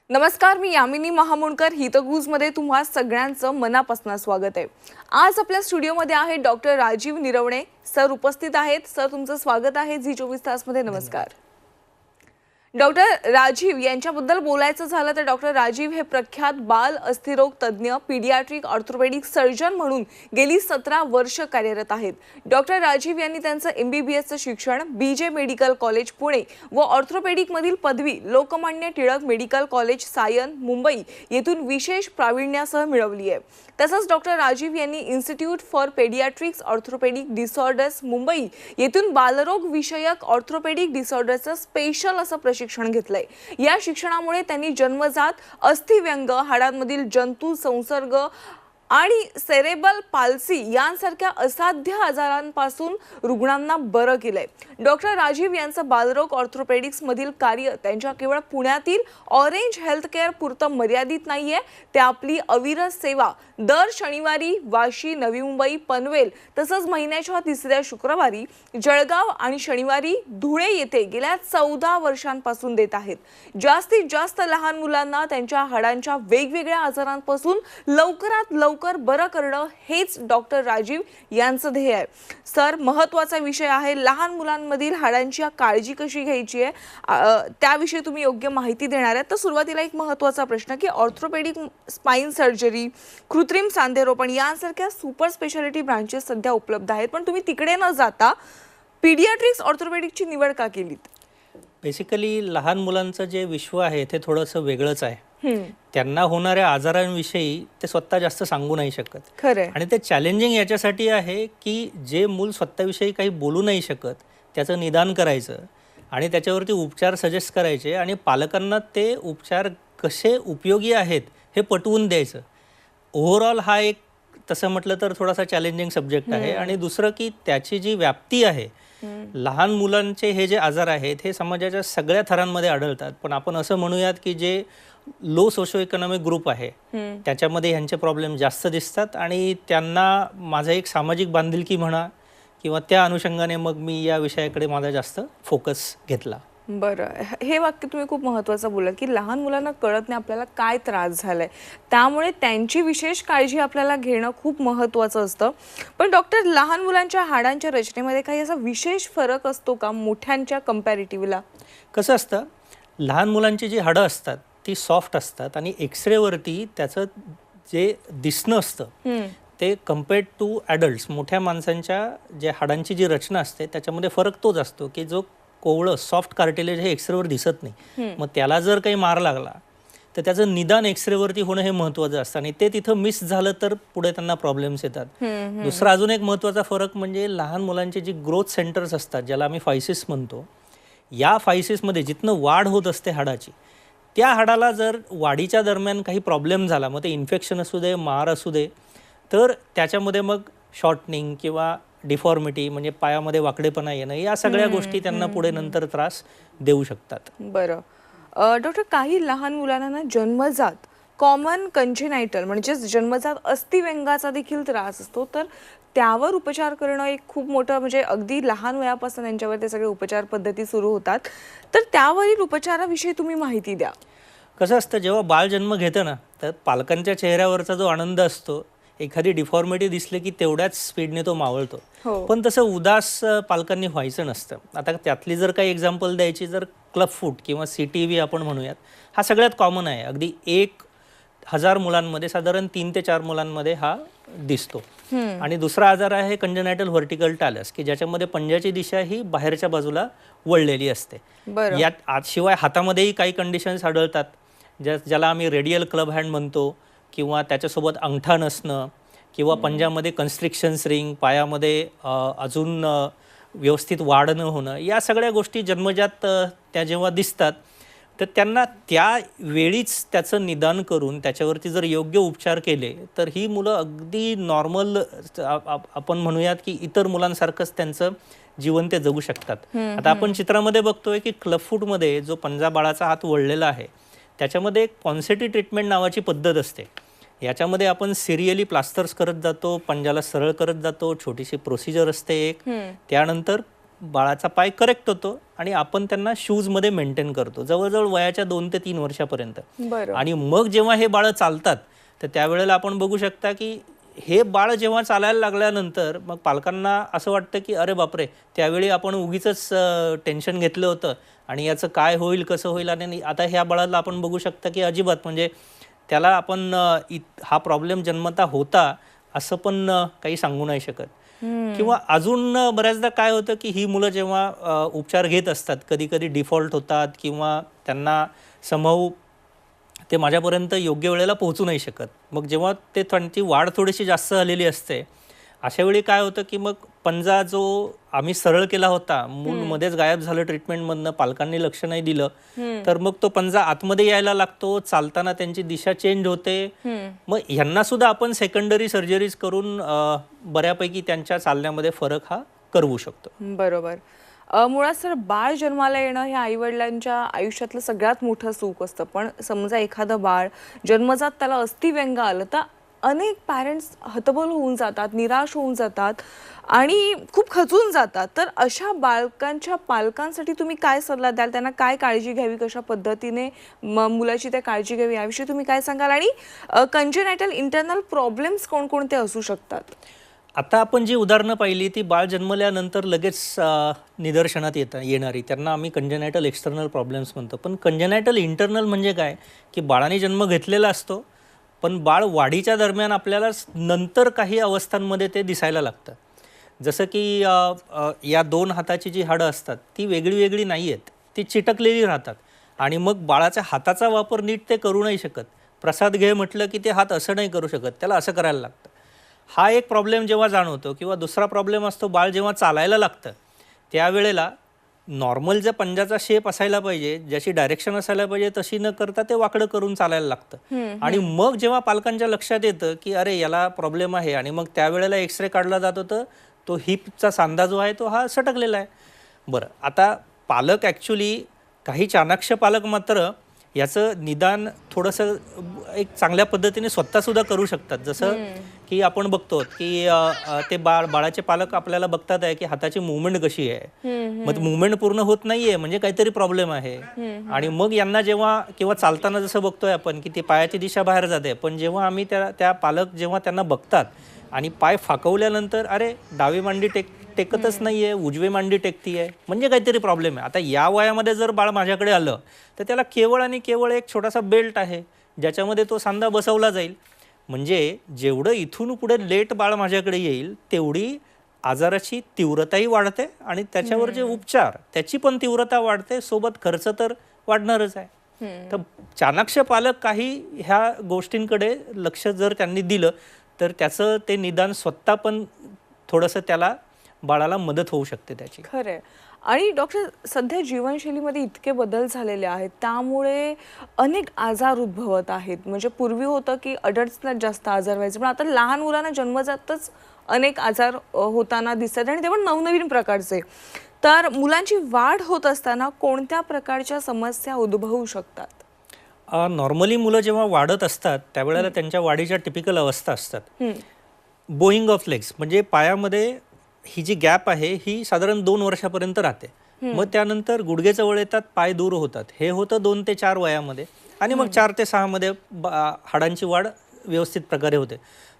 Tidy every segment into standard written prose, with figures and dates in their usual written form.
नमस्कार, मी यामिनी महामुंडकर. हितगुजमध्ये तुम्हा सगळ्यांचं मनापासून स्वागत आहे. आज आपल्या स्टुडिओमध्ये आहे डॉक्टर राजीव निरवणे सर उपस्थित आहेत. सर, तुमचं स्वागत आहे झी 24 तासमध्ये. नमस्कार. डॉक्टर राजीव यांच्याबद्दल बोलायचं झालं तर डॉक्टर राजीव हे प्रख्यात बाल अस्थिरोग तज्ज्ञ, पीडियाट्रिक ऑर्थोपेडिक सर्जन म्हणून गेली 17 वर्ष कार्यरत आहेत. डॉक्टर राजीव यांनी त्यांचं MBBSचं शिक्षण BJ मेडिकल कॉलेज पुणे व ऑर्थोपेडिकमधील पदवी लोकमान्य टिळक मेडिकल कॉलेज सायन मुंबई येथून विशेष प्रावीण्यासह मिळवली आहे. तसंच डॉक्टर राजीव यांनी institute for paediatrics orthopaedic disorders Mumbai येथून बालरोग विषयक ऑर्थोपेडिक डिसऑर्डरचं स्पेशल असं शिक्षण घेतलंय. या शिक्षणामुळे त्यांनी जन्मजात अस्थिव्यंग, हाडांमधील जंतू संसर्ग आणि सेरेब्रल पाल्सी यांसारख्या असाध्य आजारांपासून रुग्णांना बरं केलंय. डॉक्टर राजीव यांचं बालरोग ऑर्थोपेडिक्स मधील कार्य त्यांच्या केवळ पुण्यातील ऑरेंज हेल्थ केअर पुरतं मर्यादित नाहीये. ते आपली अविरत सेवा दर शनिवारी वाशी, नवी मुंबई, पनवेल तसंच महिन्याच्या 3ऱ्या शुक्रवारी जळगाव आणि शनिवारी धुळे येथे गेल्या 14 वर्षांपासून देत आहेत. जास्तीत जास्त लहान मुलांना त्यांच्या हाडांच्या वेगवेगळ्या आजारांपासून लवकरात लवकर बरं करणं हेच डॉक्टर राजीव यांचं ध्येय आहे. सर, महत्त्वाचा विषय आहे लहान मुलांमधील हाडांची काळजी कशी घ्यायची आहे, त्याविषयी तुम्ही योग्य माहिती देणार आहे. तर सुरुवातीला एक महत्त्वाचा प्रश्न की ऑर्थोपेडिक स्पाइन सर्जरी, कृत्रिम सांधेरोपण यांसारख्या सुपर स्पेशालिटी ब्रांचेस सध्या उपलब्ध आहेत, पण तुम्ही तिकडे न जाता पीडियाट्रिक्स ऑर्थोपेडिकची निवड का केलीत? बेसिकली लहान मुलांचं जे विश्व आहे ते थोडंसं वेगळंच आहे. त्यांना होणाऱ्या आजारांविषयी ते स्वतः जास्त सांगू नाही शकत. खरं. आणि ते चॅलेंजिंग याच्यासाठी आहे की जे मूल स्वतःविषयी काही बोलू नाही शकत त्याचं निदान करायचं आणि त्याच्यावरती उपचार सजेस्ट करायचे आणि पालकांना ते उपचार कसे उपयोगी आहेत हे पटवून द्यायचं. ओव्हरऑल हा एक तसं म्हटलं तर थोडासा चॅलेंजिंग सब्जेक्ट आहे. आणि दुसरं की त्याची जी व्याप्ती आहे, लहान मुलांचे हे जे आजार आहेत हे समाजाच्या सगळ्या थरांमध्ये आढळतात. पण आपण असं म्हणूयात की जे लो सोशो इकॉनॉमिक ग्रुप आहे त्याच्यामध्ये ह्यांचे प्रॉब्लेम जास्त दिसतात आणि त्यांना माझा एक सामाजिक बांधिलकी म्हणा किंवा त्या अनुषंगाने मग मी या विषयाकडे माझा जास्त फोकस घेतला. बरं, हे वाक्य तुम्ही खूप महत्त्वाचं बोललात की लहान मुलांना कळत नाही आपल्याला काय त्रास झालाय, त्यामुळे त्यांची विशेष काळजी आपल्याला घेणं खूप महत्त्वाचं असतं. पण डॉक्टर, लहान मुलांच्या हाडांच्या रचनेमध्ये काही असा विशेष फरक असतो का मोठ्यांच्या कंपॅरेटिव्हला? कसं असतं, लहान मुलांची जी हाडं असतात ती सॉफ्ट असतात आणि एक्सरेवरती त्याचं जे दिसणं असतं ते कम्पेअर्ड टू ॲडल्ट्स, मोठ्या माणसांच्या जे हाडांची जी रचना असते त्याच्यामध्ये फरक तोच असतो की जो कोवळं सॉफ्ट कार्टिलेज हे एक्सरेवर दिसत नाही. मग त्याला जर काही मार लागला तर त्याचं निदान एक्सरेवरती होणं हे महत्त्वाचं असतं आणि ते तिथं मिस झालं तर पुढे त्यांना प्रॉब्लेम्स येतात. दुसरा अजून एक महत्त्वाचा फरक म्हणजे लहान मुलांची जी ग्रोथ सेंटर्स असतात ज्याला आम्ही फायसिस म्हणतो, या फायसिसमध्ये जिथनं वाढ होत असते हाडाची, त्या हाडाला जर वाढीच्या दरम्यान काही प्रॉब्लेम झाला, मग ते इन्फेक्शन असू दे, मार असू दे, तर त्याच्यामध्ये मग शॉर्टनिंग किंवा डिफॉर्मिटी म्हणजे पायामध्ये वाकडेपणा येणं, या सगळ्या गोष्टी त्यांना पुढे नंतर त्रास देऊ शकतात. बरं डॉक्टर, काही लहान मुलांना जन्मजात कॉमन कंजेनायटल म्हणजेच जन्मजात अस्थिव्यंगाचा देखील त्रास असतो, तर त्यावर उपचार करणं एक खूप मोठं म्हणजे अगदी लहान वयापासून त्यांच्यावर ते सगळे उपचार पद्धती सुरू होतात, तर त्यावरील उपचाराविषयी तुम्ही माहिती द्या. कसं असतं, जेव्हा बाळ जन्म घेतं ना तर पालकांच्या चेहऱ्यावरचा जो आनंद असतो, एखादी डिफॉर्मिटी दिसली की तेवढ्याच स्पीडने तो मावळतो. पण तसं उदास पालकांनी व्हायचं नसतं. आता त्यातली जर काही एक्झाम्पल द्यायची, जर क्लब फूट किंवा CTV आपण म्हणूयात, हा सगळ्यात कॉमन आहे. अगदी 1000 मुलांमध्ये साधारण 3 ते 4 मुलांमध्ये हा दिसतो. आणि दुसरा आजार आहे कंजेनायटल व्हर्टिकल टॅलस, की ज्याच्यामध्ये पंजाची दिशा ही बाहेरच्या बाजूला वळलेली असते. यात शिवाय हातामध्येही काही कंडिशन्स आढळतात ज्याला आम्ही रेडियल क्लब हँड म्हणतो, किंवा त्याच्यासोबत अंगठा नसणं, किंवा पंजामध्ये कन्स्ट्रिक्शन्स रिंग, पायामध्ये अजून व्यवस्थित वाढ न होणं, या सगळ्या गोष्टी जन्मजात त्या जेव्हा दिसतात तर त्यांना त्यावेळीच त्याचं निदान करून त्याच्यावरती जर योग्य उपचार केले तर ही मुलं अगदी नॉर्मल, आपण म्हणूयात की इतर मुलांसारखंच त्यांचं जीवन ते जगू शकतात. आता आपण चित्रामध्ये बघतोय की क्लब फूटमध्ये जो पंजा बाळाचा हात वळलेला आहे त्याच्यामध्ये एक पॉन्सेटी ट्रीटमेंट नावाची पद्धत असते. याच्यामध्ये आपण सिरियली प्लास्टर्स करत जातो, पंजाला सरळ करत जातो, छोटीशी प्रोसिजर असते एक, त्यानंतर बाळाचा पाय करेक्ट होतो आणि आपण त्यांना शूजमध्ये मेंटेन करतो जवळजवळ वयाच्या 2 ते 3 वर्षापर्यंत. बरं. आणि मग जेव्हा हे बाळं चालतात तर त्यावेळेला आपण बघू शकता की हे बाळ जेव्हा चालायला लागल्यानंतर मग पालकांना असं वाटतं की अरे बापरे, त्यावेळी आपण उगीचच टेन्शन घेतलं होतं आणि याचं काय होईल कसं होईल. आणि आता ह्या बाळाला आपण बघू शकता की अजिबात म्हणजे त्याला आपण हा प्रॉब्लेम जन्मता होता असं पण काही सांगू नाही शकत. किंवा अजून बऱ्याचदा काय होतं की ही मुलं जेव्हा उपचार घेत असतात कधी कधी डिफॉल्ट होतात किंवा त्यांना समहाऊ ते माझ्यापर्यंत योग्य वेळेला पोहोचू नाही शकत. मग जेव्हा ते त्यांची वाढ थोडीशी जास्त झालेली असते अशा वेळी काय होतं की मग पंजा जो आम्ही सरळ केला होता मूल मध्येच गायब झालं ट्रीटमेंटमधनं, पालकांनी लक्ष नाही दिलं तर मग तो पंजा आतमध्ये यायला लागतो, चालताना त्यांची दिशा चेंज होते. मग ह्यांना सुद्धा आपण सेकंडरी सर्जरीज करून बऱ्यापैकी त्यांच्या चालण्यामध्ये फरक हा करवू शकतो. बरोबर. मुळात सर बाळ जन्माला येणं हे आईवडिलांच्या आयुष्यातलं सगळ्यात मोठं सुख असतं. पण समजा एखादं बाळ जन्मजात त्याला अस्थिव्यंग आलं तर अनेक पॅरेंट्स हतबल होऊन जातात, निराश होऊन जातात आणि खूप खचून जातात. तर अशा बालकांच्या पालकांसाठी तुम्ही काय सल्ला द्याल? त्यांना काय काळजी घ्यावी, कशा पद्धतीने मुलाची त्या काळजी घ्यावी याविषयी तुम्ही काय सांगाल? आणि कंजेनायटल इंटरनल प्रॉब्लेम्स कोणकोणते असू शकतात? आता आपण जी उदाहरणं पाहिली ती बाळ जन्मल्यानंतर लगेच निदर्शनात येणारी त्यांना आम्ही कंजेनायटल एक्सटर्नल प्रॉब्लेम्स म्हणतो. पण कंजेनायटल इंटरनल म्हणजे काय की बाळाने जन्म घेतलेला असतो पण बाळ वाढीच्या दरम्यान आपल्याला नंतर काही अवस्थांमध्ये ते दिसायला लागतं. जसं की या 2 हाताची जी हाडं असतात ती वेगळी वेगळी नाही आहेत, ती चिटकलेली राहतात आणि मग बाळाच्या हाताचा वापर नीट ते करू नाही शकत. प्रसाद घे म्हटलं की ते हात असं नाही करू शकत, त्याला असं करायला लागतं. हा एक प्रॉब्लेम जेव्हा जाणवतो. किंवा दुसरा प्रॉब्लेम असतो बाळ जेव्हा चालायला लागतं त्यावेळेला नॉर्मल जर पंजाचा शेप असायला पाहिजे, जशी डायरेक्शन असायला पाहिजे तशी न करता ते वाकडं करून चालायला लागतं. आणि मग जेव्हा पालकांच्या लक्षात येतं की अरे याला प्रॉब्लेम आहे आणि मग त्यावेळेला एक्सरे काढला जातो तर तो हिपचा सांधा जो आहे तो हा सटकलेला आहे. बरं, आता पालक ॲक्च्युली काही चाणाक्ष पालक मात्र याचं निदान थोडंसं एक चांगल्या पद्धतीने स्वतःसुद्धा करू शकतात. जसं की आपण बघतो की ते बाळाचे पालक आपल्याला बघतात आहे की हाताची मुवमेंट कशी आहे, मग मुवमेंट पूर्ण होत नाहीये म्हणजे काहीतरी प्रॉब्लेम आहे. आणि मग यांना जेव्हा किंवा चालताना जसं बघतोय आपण की ती पायाची दिशा बाहेर जाते, पण जेव्हा आम्ही त्या पालक जेव्हा त्यांना बघतात आणि पाय फाकवल्यानंतर अरे डावी मांडी टेकतच नाहीये, उजवी मांडी टेकती आहे म्हणजे काहीतरी प्रॉब्लेम आहे. आता या वयामध्ये जर बाळ माझ्याकडे आलं तर त्याला केवळ आणि केवळ एक छोटासा बेल्ट आहे ज्याच्यामध्ये तो सांधा बसवला जाईल. म्हणजे जेवढं इथून पुढे लेट बाळ माझ्याकडे येईल तेवढी आजाराची तीव्रताही वाढते आणि त्याच्यावर जे उपचार त्याची पण तीव्रता वाढते, सोबत खर्च तर वाढणारच आहे. तर चाणाक्ष पालक काही ह्या गोष्टींकडे लक्ष जर त्यांनी दिलं तर त्याचं ते निदान स्वतः पण थोडंसं त्याला बाळाला मदत होऊ शकते त्याची. खरंय. आणि डॉक्टर सध्या जीवनशैलीमध्ये इतके बदल झालेले आहेत त्यामुळे अनेक आजार उद्भवत आहेत. म्हणजे पूर्वी होतं की अडल्ट्सला जास्त आजार व्हायचे पण आता लहान मुलांना जन्मजातच अनेक आजार होताना दिसतात आणि ते पण नवनवीन प्रकारचे. तर मुलांची वाढ होत असताना कोणत्या प्रकारच्या समस्या उद्भवू शकतात? नॉर्मली मुलं जेव्हा वाढत असतात त्यावेळेला त्यांच्या वाढीच्या टिपिकल अवस्था असतात. बोईंग ऑफ लेग्स म्हणजे पायामध्ये ही जी गॅप आहे ही साधारण 2 वर्षापर्यंत राहते. मग त्यानंतर गुडघे जवळ येतात, पाय दूर होतात. हे होतं 2 ते 4 वयामध्ये आणि मग 4 ते 6 मध्ये हाडांची वाढ व्यवस्थित प्रकारे होते.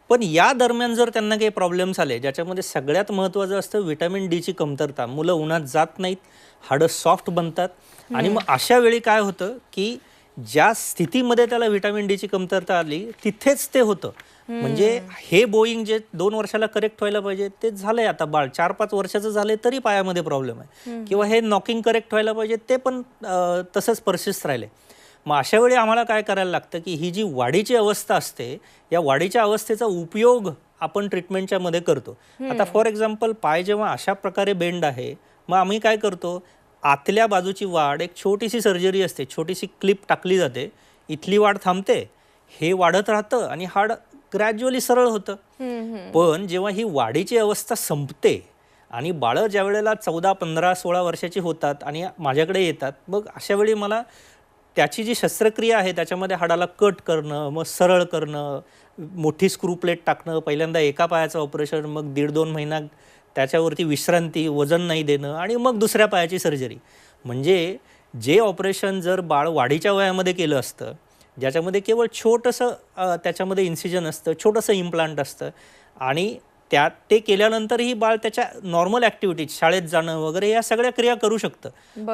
पण या दरम्यान जर त्यांना काही प्रॉब्लेम्स आले ज्याच्यामध्ये सगळ्यात महत्त्वाचं असतं व्हिटॅमिन डीची कमतरता, मुलं उन्हात जात नाहीत, हाडं सॉफ्ट बनतात आणि मग अशा वेळी काय होतं की ज्या स्थितीमध्ये त्याला व्हिटॅमिन डीची कमतरता आली तिथेच ते होतं. म्हणजे हे बोईंग जे 2 वर्षाला करेक्ट व्हायला पाहिजे ते झालंय. आता बाळ 4-5 वर्षाचं झालंय तरी पायामध्ये प्रॉब्लेम आहे. किंवा हे नॉकिंग करेक्ट व्हायला पाहिजे ते पण तसंच परसिस्ट राहिले. मग अशा वेळी आम्हाला काय करायला लागतं की ही जी वाढीची अवस्था असते या वाढीच्या अवस्थेचा उपयोग आपण ट्रीटमेंटच्या मध्ये करतो. आता फॉर एक्झाम्पल पाय जेव्हा अशा प्रकारे बेंड आहे मग आम्ही काय करतो, आतल्या बाजूची वाढ एक छोटीशी सर्जरी असते, छोटीशी क्लिप टाकली जाते, इथली वाढ थांबते, हे वाढत राहतं आणि हाड ग्रॅज्युअली सरळ होतं. पण जेव्हा ही वाढीची अवस्था संपते आणि बाळं ज्या वेळेला 14, 15, 16 वर्षाची होतात आणि माझ्याकडे येतात मग अशा वेळी मला त्याची जी शस्त्रक्रिया आहे त्याच्यामध्ये हाडाला कट करणं, मग सरळ करणं, मोठी स्क्रू प्लेट टाकणं, पहिल्यांदा एका पायाचं ऑपरेशन, मग 1.5-2 महिना त्याच्यावरती विश्रांती, वजन नाही देणं आणि मग दुसऱ्या पायाची सर्जरी. म्हणजे जे ऑपरेशन जर बाळ वाढीच्या वयामध्ये केलं असतं, ज्याच्यामध्ये केवळ छोटंसं त्याच्यामध्ये इन्सिजन असतं, छोटंसं इम्प्लांट असतं आणि ते केल्यानंतरही बाळ त्याच्या नॉर्मल ॲक्टिव्हिटीज, शाळेत जाणं वगैरे या सगळ्या क्रिया करू शकतं.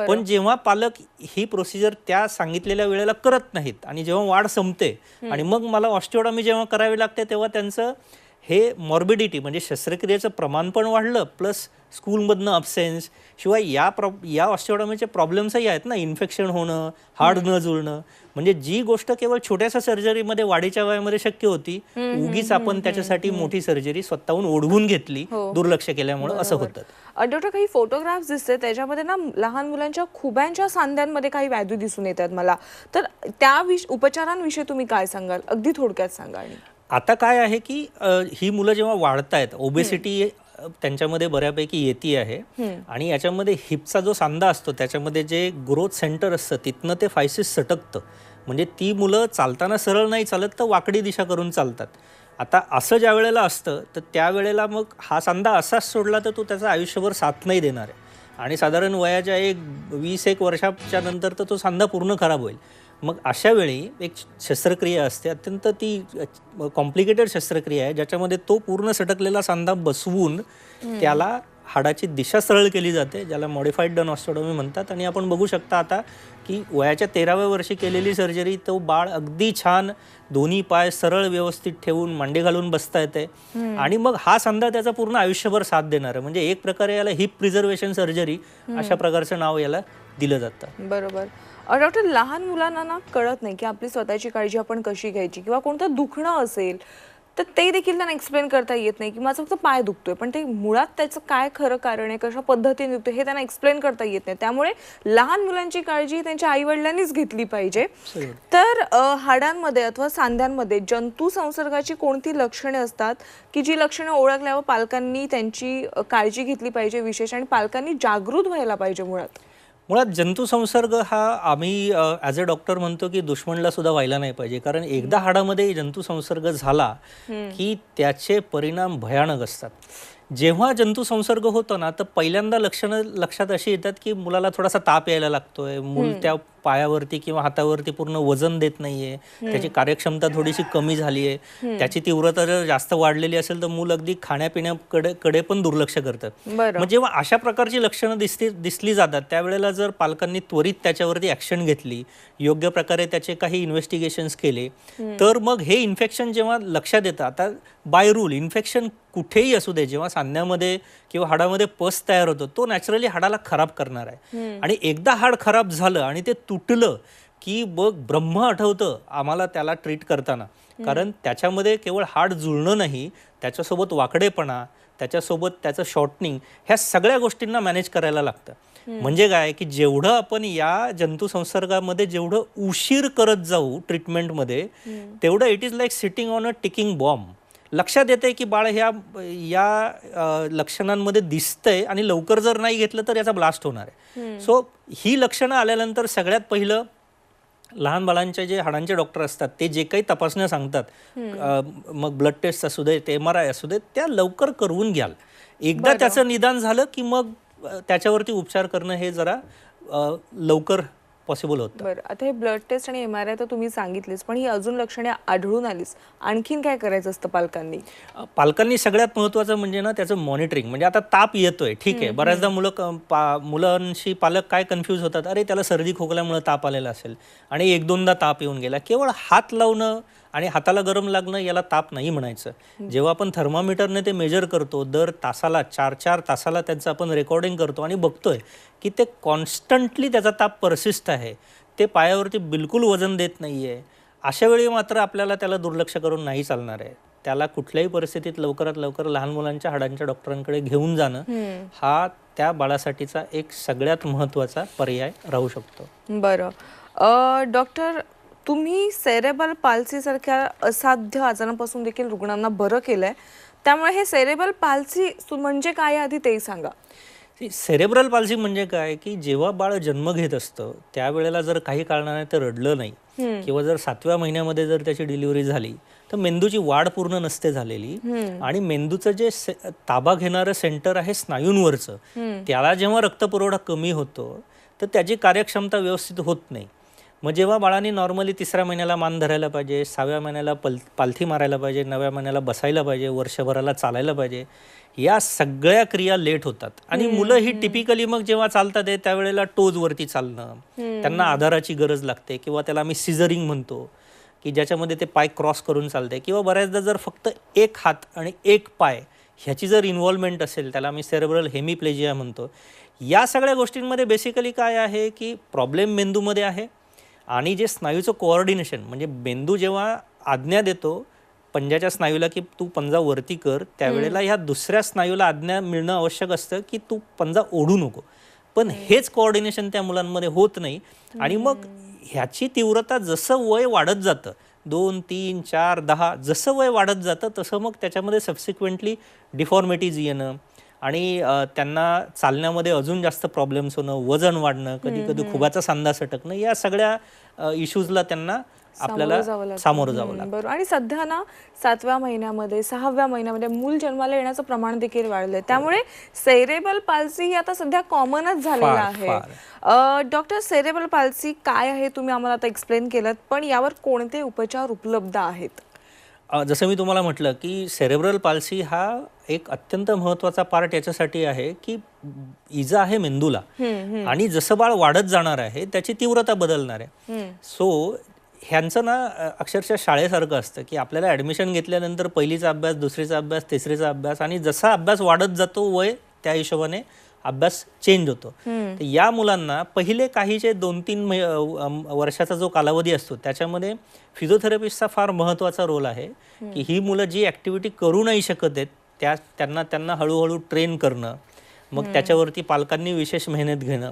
पण जेव्हा पालक ही प्रोसिजर त्या सांगितलेल्या वेळेला करत नाहीत आणि जेव्हा वाढ संपते आणि मग मला ऑस्टिओटॉमी जेव्हा करावी लागते, तेव्हा त्यांचं हे मॉर्बिडिटी म्हणजे शस्त्रक्रियेचं प्रमाण पण वाढलं, प्लस स्कूलमधनं अब्सेन्स, शिवाय या ऑस्टिओटॉमीचे प्रॉब्लेम्सही आहेत ना, इन्फेक्शन होणं, हाड न जुळणं. म्हणजे जी गोष्ट केवळ छोट्याशा सर्जरीमध्ये वाढीच्या वयामध्ये शक्य होती, उगीच आपण त्याच्यासाठी मोठी सर्जरी स्वतःहून ओढवून घेतली दुर्लक्ष केल्यामुळे, असं होतं. डॉक्टर, काही फोटोग्राफ्स दिसते त्याच्यामध्ये ना लहान मुलांच्या खुब्यांच्या सांध्यांमध्ये काही व्याधी दिसून येतात मला, तर त्या उपचारांविषयी तुम्ही काय सांगाल? अगदी थोडक्यात सांगा. आणि आता काय आहे की ही मुलं जेव्हा वाढतायत, ओबेसिटी त्यांच्यामध्ये बऱ्यापैकी येते आहे आणि याच्यामध्ये हिपचा जो सांधा असतो त्याच्यामध्ये जे ग्रोथ सेंटर असतं तिथनं ते फायसिस सटकतं. म्हणजे ती मुलं चालताना सरळ नाही चालत, तर वाकडी दिशा करून चालतात. आता असं ज्या वेळेला असतं तर त्यावेळेला मग हा सांधा असाच सोडला तर तो त्याचा आयुष्यभर साथ नाही देणार आहे आणि साधारण वयाच्या 20-21 वर्षाच्या नंतर तर तो सांधा पूर्ण खराब होईल. मग अशा वेळी एक शस्त्रक्रिया असते, अत्यंत ती कॉम्प्लिकेटेड शस्त्रक्रिया आहे, ज्याच्यामध्ये तो पूर्ण सटकलेला सांधा बसवून त्याला हाडाची दिशा सरळ केली जाते, ज्याला मॉडिफाईड डन ऑस्टिओटॉमी म्हणतात. आणि आपण बघू शकता आता की वयाच्या 13व्या वर्षी केलेली सर्जरी, तो बाळ अगदी छान दोन्ही पाय सरळ व्यवस्थित ठेवून मांडी घालून बसता येते आणि मग हा सांधा त्याचा पूर्ण आयुष्यभर साथ देणार आहे. म्हणजे एक प्रकारे याला हिप प्रिझर्वेशन सर्जरी अशा प्रकारचं नाव याला दिलं जातं. बरोबर. डॉक्टर, लहान मुलांना ना कळत नाही की आपली स्वतःची काळजी आपण कशी घ्यायची, किंवा कोणतं दुखणं असेल तर ते देखील त्यांना एक्सप्लेन करता येत नाही की माझा फक्त पाय दुखतोय, पण ते मुळात त्याचं काय खरं कारण आहे, कशा पद्धतीने दुखतोय हे त्यांना एक्सप्लेन करता येत नाही. त्यामुळे लहान मुलांची काळजी त्यांच्या आईवडिलांनीच घेतली पाहिजे. तर हाडांमध्ये अथवा सांध्यांमध्ये जंतू संसर्गाची कोणती लक्षणे असतात की जी लक्षणं ओळखल्यावर पालकांनी त्यांची काळजी घेतली पाहिजे विशेष, आणि पालकांनी जागृत व्हायला पाहिजे? मुळात जंतू संसर्ग हा आम्ही ॲज अ डॉक्टर म्हणतो की दुश्मनला सुद्धा व्हायला नाही पाहिजे, कारण एकदा हाडामध्ये जंतू संसर्ग झाला की त्याचे परिणाम भयानक असतात. जेव्हा जंतू संसर्ग होतो ना, तर पहिल्यांदा लक्षणं लक्षात अशी येतात की मुलाला थोडासा ताप यायला लागतोय, मूल त्या पायावरती किंवा हातावरती पूर्ण वजन देत नाहीये, त्याची कार्यक्षमता थोडीशी कमी झाली आहे, त्याची तीव्रता जर जास्त वाढलेली असेल तर मूल अगदी खाण्यापिण्याकडे पण दुर्लक्ष करतं. मग जेव्हा अशा प्रकारची लक्षणं दिसली जातात त्यावेळेला जर पालकांनी त्वरित त्याच्यावरती ॲक्शन घेतली, योग्य प्रकारे त्याचे काही इन्व्हेस्टिगेशन्स केले, तर मग हे इन्फेक्शन जेव्हा लक्षात येतं, आता बाय रूल इन्फेक्शन कुठेही असू दे, जेव्हा सांध्यामध्ये किंवा हाडामध्ये पस तयार होतो तो नॅचरली हाडाला खराब करणार आहे. आणि एकदा हाड खराब झालं आणि ते तुटलं की बघ ब्रह्म आठवतं आम्हाला त्याला ट्रीट करताना, कारण त्याच्यामध्ये केवळ हाड जुळणं नाही, त्याच्यासोबत वाकडेपणा, त्याच्यासोबत त्याचं शॉर्टनिंग, ह्या सगळ्या गोष्टींना मॅनेज करायला लागतं. म्हणजे काय की जेवढं आपण या जंतू संसर्गामध्ये जेवढं उशीर करत जाऊ ट्रीटमेंटमध्ये, तेवढं it is like sitting on a ticking bomb. लक्षात येते की बाळ या लक्षणांमध्ये दिसतंय आणि लवकर जर नाही घेतलं तर याचा ब्लास्ट होणार आहे. सो ही लक्षणं आल्यानंतर सगळ्यात पहिलं लहान बाळांचे जे हाडांचे डॉक्टर असतात ते जे काही तपासण्या सांगतात, मग ब्लड टेस्ट असू देत, MRI असू देत, त्या लवकर करून घ्याल. एकदा त्याचं निदान झालं की मग त्याच्यावरती उपचार करणं हे जरा लवकर पॉसिबल होतं. बरं, आता हे ब्लड टेस्ट आणि MRI तर तुम्ही सांगितलीच, पण ही अजून लक्षणे आढळून आलीच, आणखीन काय करायचं असतं पालकांनी? पालकांनी सगळ्यात महत्त्वाचं म्हणजे ना त्याचं मॉनिटरिंग. म्हणजे आता ताप येतोय, ठीक आहे, बऱ्याचदा मुलांशी पालक काय कन्फ्यूज होतात, अरे त्याला सर्दी खोकल्यामुळे ताप आलेला असेल आणि 1-2दा ताप येऊन गेला. केवळ हात लावणं आणि हाताला गरम लागणं याला ताप नाही म्हणायचं. जेव्हा आपण थर्मामीटरने ते मेजर करतो, दर तासाला 4-4 तासाला त्यांचं आपण रेकॉर्डिंग करतो आणि बघतोय की ते कॉन्स्टंटली त्याचा ताप परसिस्ट आहे, ते पायावरती बिलकुल वजन देत नाही आहे, अशा वेळी मात्र आपल्याला त्याला दुर्लक्ष करून नाही चालणार आहे. त्याला कुठल्याही परिस्थितीत लवकरात लवकर लहान मुलांच्या हाडांच्या डॉक्टरांकडे घेऊन जाणं हा त्या बाळासाठीचा एक सगळ्यात महत्त्वाचा पर्याय राहू शकतो. बरं डॉक्टर, तुम्ही सेरेब्रल पाल्सी सारख्या असाध्य आजारांपासून देखील रुग्णांना बरं केलंय, त्यामुळे हे सेरेब्रल पाल्सी म्हणजे काय आधी ते सांगा. सेरेब्रल पाल्सी म्हणजे काय की जेव्हा बाळ जन्म घेत असतं त्यावेळेला जर काही कारणाने ते रडलं नाही किंवा जर 7व्या महिन्यामध्ये जर त्याची डिलिव्हरी झाली तर तर मेंदूची वाढ पूर्ण नसते झालेली आणि मेंदूचं जे ताबा घेणारं सेंटर आहे स्नायूंवरचं, त्याला जेव्हा रक्तपुरवठा कमी होतो तर त्याची कार्यक्षमता व्यवस्थित होत नाही. मग जेव्हा बाळाने नॉर्मली 3ऱ्या महिन्याला मान धरायला पाहिजे, 6व्या महिन्याला पालथी मारायला पाहिजे, 9व्या महिन्याला बसायला पाहिजे, वर्षभराला चालायला पाहिजे, या सगळ्या क्रिया लेट होतात. आणि मुलं ही टिपिकली मग जेव्हा चालतात त्यावेळेला टोजवरती चालणं, त्यांना आधाराची गरज लागते किंवा त्याला आम्ही सिझरिंग म्हणतो की ज्याच्यामध्ये ते पाय क्रॉस करून चालते, किंवा बऱ्याचदा जर फक्त एक हात आणि एक पाय ह्याची जर इन्व्हॉल्वमेंट असेल, त्याला आम्ही सेरेब्रल हेमिप्लेजिया म्हणतो. या सगळ्या गोष्टींमध्ये बेसिकली काय आहे की प्रॉब्लेम मेंदूमध्ये आहे. आणि जे स्नायूचं कोऑर्डिनेशन, म्हणजे मेंदू जेव्हा आज्ञा देतो पंजाच्या स्नायूला की तू पंजा वरती कर, त्यावेळेला ह्या दुसऱ्या स्नायूला आज्ञा मिळणं आवश्यक असतं की तू पंजा ओढू नको. पण हेच कोऑर्डिनेशन त्या मुलांमध्ये होत नाही. आणि मग ह्याची तीव्रता जसं वय वाढत जातं, 2, 3, 4, 10 जसं वय वाढत जातं तसं मग त्याच्यामध्ये सबसिक्वेंटली डिफॉर्मिटीज येणं आणि त्यांना चालण्यामध्ये अजून जास्त प्रॉब्लेम्स होणं, वजन वाढणं, कधी कधी खुबाचा सांधा सटकणं, या सगळ्या इश्यूजला त्यांना आपल्याला सामोरं जावं लागतं. बरोबर. आणि सध्या ना 7व्या महिन्यामध्ये 6व्या महिन्यामध्ये मूल जन्माला येण्याचं प्रमाण देखील वाढलंय, त्यामुळे सेरेब्रल पाल्सी ही आता सध्या कॉमनच झालेलं आहे. डॉक्टर, सेरेब्रल पाल्सी काय आहे तुम्ही आम्हाला आता एक्सप्लेन केलं, पण यावर कोणते उपचार उपलब्ध आहेत? जसं मी तुम्हाला म्हटलं की सेरेब्रल पाल्सी हा एक अत्यंत महत्त्वाचा पार्ट याच्यासाठी आहे की इजा आहे मेंदूला आणि जसं बाळ वाढत जाणार आहे त्याची तीव्रता बदलणार आहे. सो ह्यांचं ना अक्षरशः शाळेसारखं असतं की आपल्याला ॲडमिशन घेतल्यानंतर पहिलीचा अभ्यास, दुसरीचा अभ्यास, तिसरीचा अभ्यास, आणि जसा अभ्यास वाढत जातो वय त्या हिशोबाने अभ्यास चेंज होतो. तर या मुलांना पहिले काही जे 2-3 वर्षाचा जो कालावधी असतो त्याच्यामध्ये फिजिओथेरपिस्टचा फार महत्त्वाचा रोल आहे की ही मुलं जी ॲक्टिव्हिटी करू नाही शकत आहेत त्यांना हळूहळू ट्रेन करणं, मग त्याच्यावरती पालकांनी विशेष मेहनत घेणं.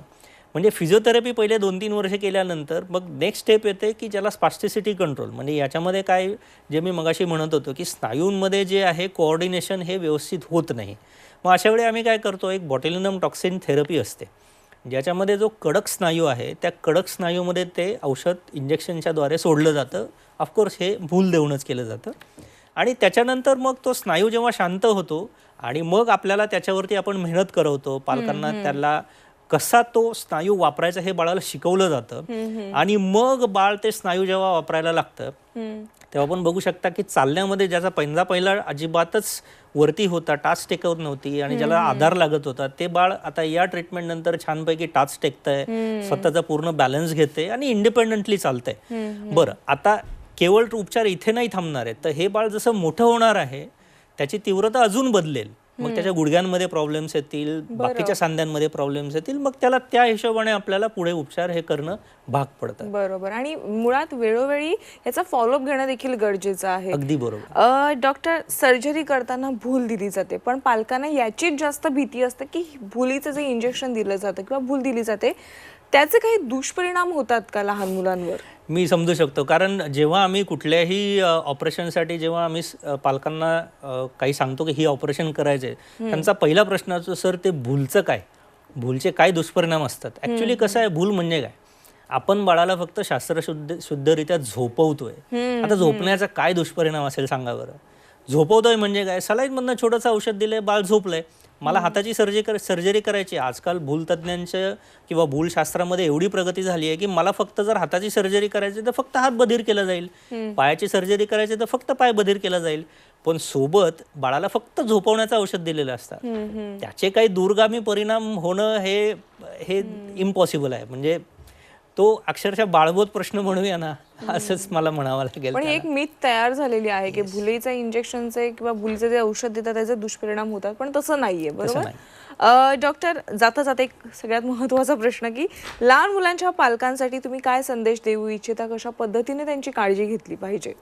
म्हणजे फिजिओथेरपी पहिले 2-3 वर्ष केल्यानंतर मग नेक्स्ट स्टेप येते की ज्याला स्पास्टिसिटी कंट्रोल, म्हणजे याच्यामध्ये काय जे मी मगाशी म्हणत होतो की स्नायूंमध्ये जे आहे कोऑर्डिनेशन हे व्यवस्थित होत नाही. मग अशा वेळी आम्ही काय करतो, एक बॉट्युलिनम टॉक्सिन थेरपी असते ज्याच्यामध्ये जो कडक स्नायू आहे त्या कडक स्नायूमध्ये ते औषध इंजेक्शनच्याद्वारे सोडलं जातं. ऑफकोर्स हे भूल देऊनच केलं जातं. आणि त्याच्यानंतर मग तो स्नायू जेव्हा शांत होतो आणि मग आपल्याला त्याच्यावरती आपण मेहनत करवतो, पालकांना त्याला कसा तो स्नायू वापरायचा हे बाळाला शिकवलं जातं. आणि मग बाळ ते स्नायू जेव्हा वापरायला लागतं तेव्हा आपण बघू शकता की चालण्यामध्ये ज्याचा पहिला अजिबातच वरती होता, टाच टेकवत नव्हती आणि ज्याला आधार लागत होता, ते बाळ आता या ट्रीटमेंट नंतर छानपैकी टाच टेकतंय, स्वतःचा पूर्ण बॅलन्स घेते आणि इंडिपेंडेंटली चालतंय. बरं, आता केवळ उपचार इथे नाही थांबणार आहे, तर हे बाळ जसं मोठं होणार आहे त्याची तीव्रता अजून बदलेल. मग त्याच्या गुडघ्यांमध्ये प्रॉब्लेम्स येतील, बाकीच्या सांध्यांमध्ये प्रॉब्लेम्स येतील, मग त्याला त्या हिशोबाने आपल्याला पुढे उपचार हे करणं भाग पडतं. बरोबर. आणि मुळात वेळोवेळी याचा फॉलोअप घेणं देखील गरजेचं आहे. अगदी बरोबर. डॉक्टर, सर्जरी करताना भूल दिली जाते, पण पालकांना याचीच जास्त भीती असते की भुलीचं जे इंजेक्शन दिलं जातं किंवा भूल दिली जाते त्याचे काही दुष्परिणाम होतात का लहान मुलांवर? मी समजू शकतो, कारण जेव्हा आम्ही कुठल्याही ऑपरेशनसाठी जेव्हा आम्ही पालकांना काही सांगतो की ही ऑपरेशन करायचं आहे, त्यांचा पहिला प्रश्न असतो, सर ते भूलचं काय, भूलचे काय दुष्परिणाम असतात. ॲक्च्युली कसं आहे, भूल म्हणजे काय, आपण बाळाला फक्त शास्त्रशुद्धरित्या झोपवतोय. आता झोपण्याचा काय दुष्परिणाम असेल सांगा बरं. झोपवतोय म्हणजे काय, सलाईनमधनं छोटंसं औषध दिलंय, बाळ झोपलंय. मला हाताची सर्जरी करायची, आजकाल भूलतज्ञांच्या किंवा भूलशास्त्रामध्ये एवढी प्रगती झाली आहे की मला फक्त जर हाताची सर्जरी करायची तर फक्त हात बधीर केला जाईल, पायाची सर्जरी करायची तर फक्त पाय बधीर केला जाईल, पण सोबत बाळाला फक्त झोपवण्याचं औषध दिलेलं असतं. त्याचे काही दूरगामी परिणाम होणं हे इम्पॉसिबल आहे. म्हणजे तो अक्षरशः बाळबोध प्रश्न म्हणूया ना, असंच मला म्हणावं लागेल. पण एक मिथ तयार झालेली आहे की भुलीच्या इंजेक्शनचे किंवा भुलीचे जे औषध देतात त्याचे दुष्परिणाम होतात, पण तसं नाहीये. बरोबर. डॉक्टर, जाता जाता एक सगळ्यात महत्त्वाचा प्रश्न की लहान मुलांच्या पालकांसाठी तुम्ही काय संदेश देऊ इच्छिता, कशा पद्धतीने त्यांची काळजी घेतली पाहिजे?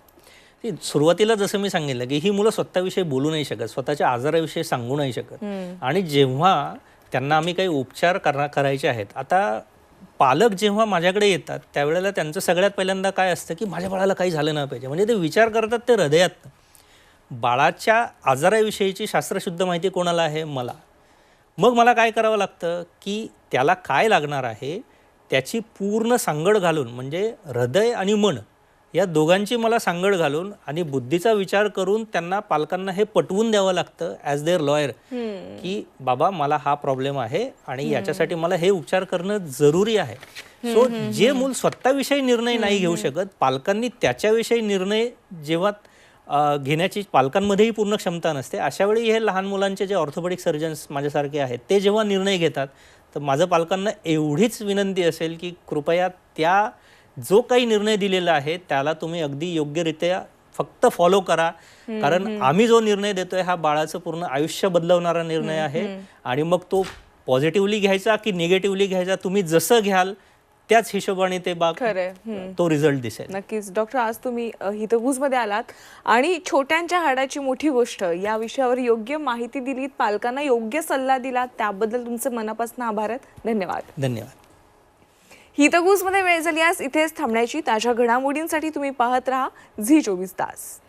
सुरुवातीला जसं मी सांगितलं की ही मुलं स्वतःविषयी बोलू नाही शकत, स्वतःच्या आजाराविषयी सांगू नाही शकत, आणि जेव्हा त्यांना आम्ही काही उपचार करायचे आहेत, आता पालक जेव्हा माझ्याकडे येतात त्यावेळेला त्यांचं सगळ्यात पहिल्यांदा काय असतं की माझ्या बाळाला काही झालं नाही पाहिजे. म्हणजे ते विचार करतात ते हृदयात. बाळाच्या आजाराविषयीची शास्त्रशुद्ध माहिती कोणाला आहे? मला. मग मला काय करावं लागतं की त्याला काय लागणार आहे त्याची पूर्ण सांगड घालून, म्हणजे हृदय आणि मन या दोघांची मला सांगड घालून आणि बुद्धीचा विचार करून त्यांना पालकांना हे पटवून द्यावं लागतं ॲज देअर लॉयर, की बाबा मला हा प्रॉब्लेम आहे आणि याच्यासाठी मला हे उपचार करणं जरुरी आहे. सो जे मूल स्वतःविषयी निर्णय नाही घेऊ शकत, पालकांनी त्याच्याविषयी निर्णय जेव्हा घेण्याची पालकांमध्येही पूर्ण क्षमता नसते, अशा वेळी हे लहान मुलांचे जे ऑर्थोपेडिक सर्जन्स माझ्यासारखे आहेत ते जेव्हा निर्णय घेतात, तर माझं पालकांना एवढीच विनंती असेल की कृपया त्या जो काही निर्णय दिलेला आहे त्याला तुम्ही अगदी योग्यरित्या फक्त फॉलो करा, कारण आम्ही जो निर्णय देतोय हा बाळाचं पूर्ण आयुष्य बदलवणारा निर्णय आहे आणि मग तो पॉझिटिव्हली घ्यायचा की निगेटिव्हली घ्यायचा तुम्ही जसं घ्याल त्याच हिशोबाने ते तो रिझल्ट दिसेल. नक्कीच डॉक्टर, आज तुम्ही हितगुजमध्ये आलात आणि छोट्यांच्या हाडाची मोठी गोष्ट या विषयावर योग्य माहिती दिलीत, पालकांना योग्य सल्ला दिलात, त्याबद्दल तुमचे मनापासून आभार आहेत. धन्यवाद. धन्यवाद. हितगुजमध्ये वेळ झाली आज इथेच थांबण्याची. ताज्या घडामोडींसाठी तुम्ही पाहत राहा झी 24 तास.